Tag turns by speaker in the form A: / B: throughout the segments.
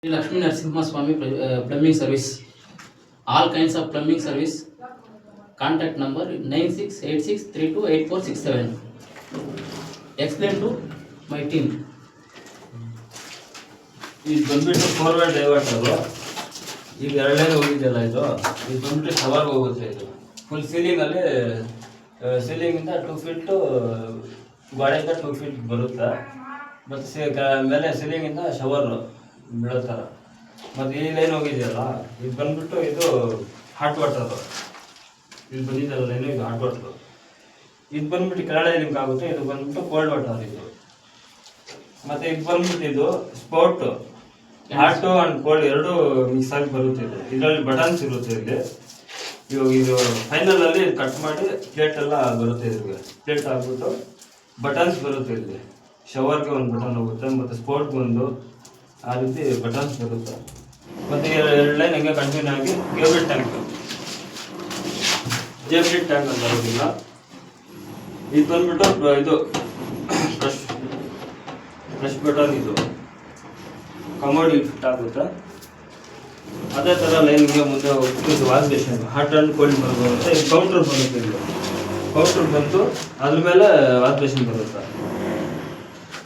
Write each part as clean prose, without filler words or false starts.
A: Lakshmi Narasimha Swami plumbing service. All kinds of plumbing service. Contact number 9686328467. Explain to my team.
B: ಇದು ಬಂದ್ಬಿಟ್ಟು forward diverter. ಈಗ ಎರಡನೇ ಹೋಗಿದೆಯಲ್ಲ ಇದು ಬಂದ್ಬಿಟ್ಟು ಶವರ್ ಹೋಗುತ್ತೆ. ಇದು ಫುಲ್ ಸೀಲಿಂಗಲ್ಲಿ ಸೀಲಿಂಗಿಂದ 2 ಫೀಟ್ ಗೋಡೆಯಿಂದ 2 ಫೀಟ್ ಬರುತ್ತೆ. ಮತ್ತು ಮೇಲೆ ಸೀಲಿಂಗಿಂದ ಶವರ್ ಬೀಳೋ ಥರ. ಮತ್ತು ಈ ಲೈನ್ ಹೋಗಿದೆಯಲ್ಲ ಇದು ಬಂದ್ಬಿಟ್ಟು ಇದು ಹಾಟ್ ವಾಟರು. ಇದು ಬಂದಿದ್ದಲ್ಲ ಲೈನು, ಇದು ಹಾಟ್ ವಾಟರು. ಇದು ಬಂದ್ಬಿಟ್ಟು ಕೆಳಗಡೆ ಲಿಂಕ್ ಆಗುತ್ತೆ. ಇದು ಬಂದ್ಬಿಟ್ಟು ಕೋಲ್ಡ್ ವಾಟರ್ ಇದು. ಮತ್ತು ಇದು ಬಂದ್ಬಿಟ್ಟು ಇದು ಸ್ಪೋರ್ಟ್ ಹಾಟ್ ಆ್ಯಂಡ್ ಕೋಲ್ಡ್ ಎರಡು ಮಿಕ್ಸ್ ಆಗಿ ಬರುತ್ತೆ. ಇದು ಇದರಲ್ಲಿ ಬಟನ್ಸ್ ಇರುತ್ತೆ. ಇಲ್ಲಿ ಇವಾಗ ಇದು ಫೈನಲಲ್ಲಿ ಕಟ್ ಮಾಡಿ ಪ್ಲೇಟ್ ಎಲ್ಲ ಬರುತ್ತೆ. ಇದ್ರಿಗೆ ಪ್ಲೇಟ್ ಹಾಕ್ಬಿಟ್ಟು ಬಟನ್ಸ್ ಬರುತ್ತೆ. ಇಲ್ಲಿ ಶವರ್ಗೆ ಒಂದು ಬಟನ್ ಹೋಗುತ್ತೆ, ಮತ್ತು ಸ್ಪೋರ್ಟ್ಗೆ ಒಂದು, ಆ ರೀತಿ ಬಟನ್ಸ್ ಬರುತ್ತೆ. ಮತ್ತು ಎರಡು ಲೈನ್ ಹಂಗೆ ಕಂಟಿನ್ಯೂ ಆಗಿ ಗೇಬ್ರಿಡ್ ಟ್ಯಾಂಕ್ ಅಂತ ಬರೋದಿಲ್ಲ. ಇದು ಬಂದ್ಬಿಟ್ಟು ಇದು ಬ್ರಷ್ ಬಟನ್, ಇದು ಕಮೋಡ್ ಫಿಟ್ ಆಗುತ್ತೆ. ಅದೇ ಥರ ಲೈನ್ಗೆ ಮುಂದೆ ಹೋಗ್ಬಿಟ್ಟು wash basin hot and cold ಬರುತ್ತೆ. ಇದು ಕೌಂಟ್ರ್ ಬರುತ್ತೆ. ಇದು ಕೌಂಟ್ರ್ ಬಂತು, ಅದ್ರ ಮೇಲೆ ವಾಶ್ ಬೇಷನ್ ಬರುತ್ತೆ.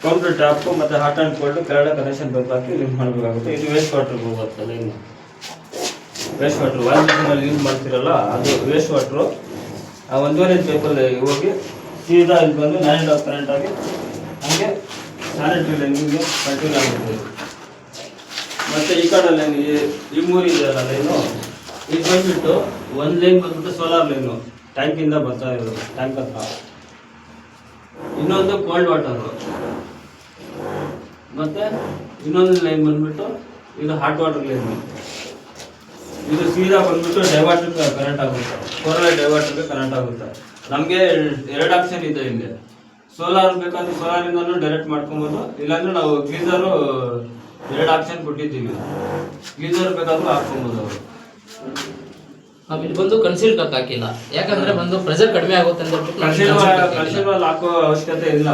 B: ಕೌಂಟರ್ ಟಾಪ್ ಮತ್ತು ಹಾಟ್ ಆ್ಯಂಡ್ ಕೋಲ್ಡ್ ಕೆಳಗಡೆ ಕನೆಕ್ಷನ್ ಹಾಕಿ ಲಿಂಕ್ ಮಾಡಬೇಕಾಗುತ್ತೆ. ಇದು ವೇಸ್ಟ್ ವಾಟರ್ಗೆ ಹೋಗುತ್ತೆ ಲೈನ್. ವೇಸ್ಟ್ ವಾಟ್ರ್ ವಾಶ್ ಬೇಷನಲ್ಲಿ ಯೂಸ್ ಮಾಡ್ತಿರಲ್ಲ, ಅದು ವೇಸ್ಟ್ ವಾಟ್ರು. ಆ 1.5 ಪೈಪಲ್ಲಿ ಹೋಗಿ ಸೀದಾ ಇಲ್ಲಿ ಬಂದು 9 ಕರೆಂಟ್ ಆಗಿ ಹಂಗೆ ಸ್ಯಾನಿಟರಿ ಲೈನಿಗೆ ಕಂಟಿನ್ಯೂ ಆಗುತ್ತೆ. ಮತ್ತು ಈ ಕಡೆ ಲೈನ್ ಈ ಮೂರು ಇದೆಯಲ್ಲ ಲೈನು, ಇದು ಬಂದುಬಿಟ್ಟು ಒಂದು ಲೈನ್ ಬಂದ್ಬಿಟ್ಟು ಸೋಲಾರ್ ಲೈನು ಟ್ಯಾಂಕಿಂದ ಬರ್ತಾ ಇರೋದು, ಟ್ಯಾಂಕ್ ಹತ್ರ. ಇನ್ನೊಂದು ಕೋಲ್ಡ್ ವಾಟರು. ಮತ್ತು ಇನ್ನೊಂದು ಲೈನ್ ಬಂದ್ಬಿಟ್ಟು ಇದು ಹಾಟ್ ವಾಟರ್ ಲೈನು. ಇದು ಸೀದಾ ಬಂದ್ಬಿಟ್ಟು ಡೈವರ್ಟರ್ಗೆ ಕನೆಕ್ಟ್ ಆಗುತ್ತೆ. ಫೋರ್ವೇ ಡೈವರ್ಟರ್ಗೆ ಕನೆಕ್ಟ್ ಆಗುತ್ತೆ. ನಮಗೆ 2 ಆಪ್ಷನ್ ಇದೆ ಇಲ್ಲಿ. ಸೋಲಾರ್ ಬೇಕಾದ್ರೆ ಸೋಲಾರಿಂದನೂ ಡೈರೆಕ್ಟ್ ಮಾಡ್ಕೊಬೋದು, ಇಲ್ಲಾಂದ್ರೆ ನಾವು ಗೀಸರು 2 ಆಪ್ಷನ್ ಕೊಟ್ಟಿದ್ದೀವಿ. ಗೀಸರ್ ಬೇಕಾದ್ರೂ ಹಾಕ್ಕೊಬೋದು ಅವರು.
A: ಇಲ್ಲಿ ಬಂದು ಕನ್ಸಿಲ್ ಕಕ್ ಹಾಕಿಲ್ಲ, ಯಾಕಂದ್ರೆ ಬಂದು ಪ್ರೆಷರ್ ಕಡಿಮೆ ಆಗುತ್ತೆ ಅಂತ
B: ಕನ್ಸಿಲ್ ಹಾಕೋ ಅವಶ್ಯಕತೆ ಇಲ್ಲ.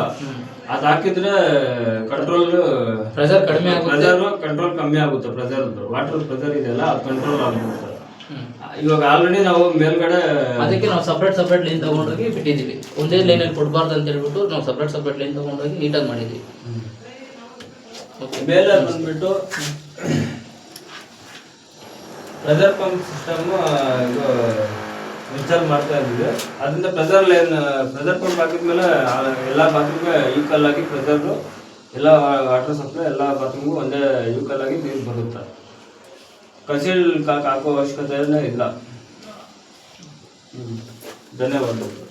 B: ಅದು ಹಾಕಿದ್ರೆ
A: ಪ್ರೆಷರ್ ಕಡಿಮೆ ಆಗುತ್ತೆ,
B: ಕಂಟ್ರೋಲ್ ಕಮ್ಮಿ ಆಗುತ್ತೆ. ಪ್ರೆಷರ್ ವಾಟರ್ ಪ್ರೆಷರ್ ಇದೆಯಲ್ಲ ಅದು ಕಂಟ್ರೋಲ್ ಆಗುತ್ತೆ. ಇವಾಗ ಆಲ್ರೆಡಿ ನಾವು ಮೇಲ್ಗಡೆ
A: ಅದಕ್ಕೆ ನಾವು ಸಪ್ರೇಟ್ ಲೈನ್ ತಗೊಂಡೋಗಿ ಬಿಟ್ಟಿದ್ದೀವಿ. ಒಂದೇ ಲೈನಲ್ಲಿ ಕೊಡಬಾರ್ದು ಅಂತ ಹೇಳ್ಬಿಟ್ಟು ನಾವು ಸಪ್ರೇಟ್ ಲೈನ್ ತಗೊಂಡೋಗಿ ನೀಟಾಗಿ ಮಾಡಿದ್ದೀವಿ.
B: ಮೇಲೆ ಬಂದ್ಬಿಟ್ಟು ಪ್ರೆಷರ್ ಪಂಪ್ ಸಿಸ್ಟಮ್ ಇದು ಇನ್ಸ್ಟಾಲ್ ಮಾಡ್ತಾ ಇದ್ದೀವಿ. ಅದರಿಂದ ಪ್ರೆಷರ್ ಪಂಪ್ ಹಾಕಿದ್ಮೇಲೆ ಎಲ್ಲ ಬಾತ್ರೂಮ್ಗೆ ಈಕ್ವಲ್ ಆಗಿ ಪ್ರೆಷರು, ಎಲ್ಲ ವಾಟರ್ ಸಪ್ಲೈ ಎಲ್ಲ ಬಾತ್ರೂಮ್ಗೂ ಒಂದೇ ಈಕ್ವಲ್ ಆಗಿ ನೀರು ಬರುತ್ತೆ. ಕನ್ಸಿಲ್ ಹಾಕೋ ಅವಶ್ಯಕತೆ ಇಲ್ಲ. ಧನ್ಯವಾದಗಳು.